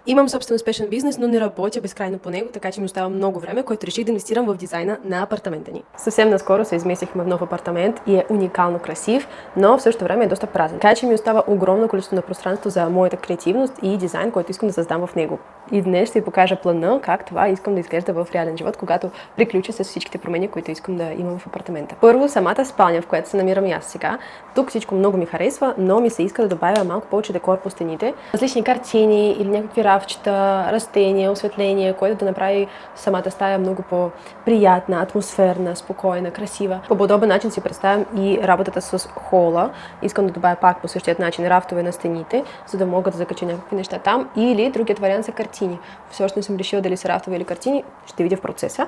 Имам собствен успешен бизнес, но не работя безкрайно по него, така че ми остава много време, което реших да инвестирам в дизайна на апартамента ни. Съвсем наскоро се изместихме в нов апартамент и е уникално красив, но в същото време е доста празен. Така че ми остава огромно количество на пространство за моята креативност и дизайн, който искам да създам в него. И днес ще ви покажа плана как това искам да изглежда в реален живот, когато приключа с всичките промени, които искам да имам в апартамента. Първо, самата спалня, в която се намирам и аз сега. Тук всичко много ми харесва, но ми се иска да добавя малко повече декор по стените. Различни картини или някакви рафчета, растения, осветление, което да направи самата стая много по-приятна, атмосферна, спокойна, красива. По подобен начин си представям и работата с хола. Искам да добавя пак по същия начин рафтове на стените, за да мога да закача някакви неща там. Или другият вариант са картини. Все още не съм решила дали са рафтове или картини, ще видя в процеса.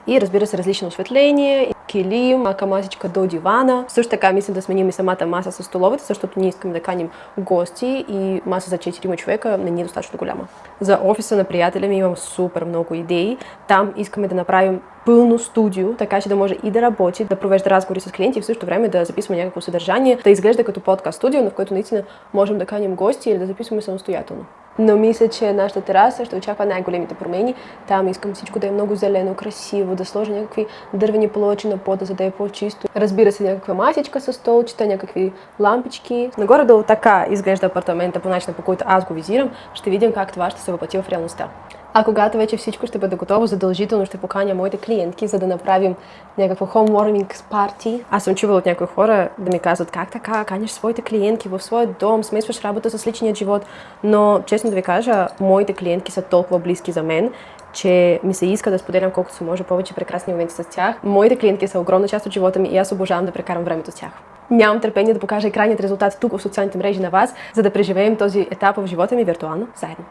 И разбира се, различно осветление, килим, малка масичка до дивана. Също така мисля да сменим и самата маса с столовете, защото ние искаме да каним гости и маса за 4 човека не ни е достатъчно голяма. За офиса на приятеля ми имам супер много идеи. Там искаме да направим пълно студио, така че да може и да работи, да провежда разговори с клиенти и в същото време да записваме някакво съдържание, да изглежда като подкаст студио, но в което наистина можем да каним гости или да записваме самостоятелно. Но мисля, че нашата тераса ще очаква най-големите промени. Там искам всичко да е много зелено, красиво, да сложа някакви дървени плочи на пода, за да е по-чисто. Разбира се, някаква масичка с столчета, някакви лампички. Нагоре-долу така изглежда апартамента по начина, по който аз го визирам. Ще видим как това ще се въплъти в реалността. А когато вече всичко ще бъде готово, задължително ще поканя моите клиентки, за да направим някакво homewarming party. Аз съм чувала от някои хора да ми казват как така, каниш своите клиентки в своя дом, смесваш работа с личният живот. Но честно да ви кажа, моите клиентки са толкова близки за мен, че ми се иска да споделям колкото се може повече прекрасни моменти с тях. Моите клиентки са огромна част от живота ми и аз обожавам да прекарам времето с тях. Нямам търпение да покажа крайният резултат тук в социалните мрежи на вас, за да преживеем този етап в живота ми виртуално заедно.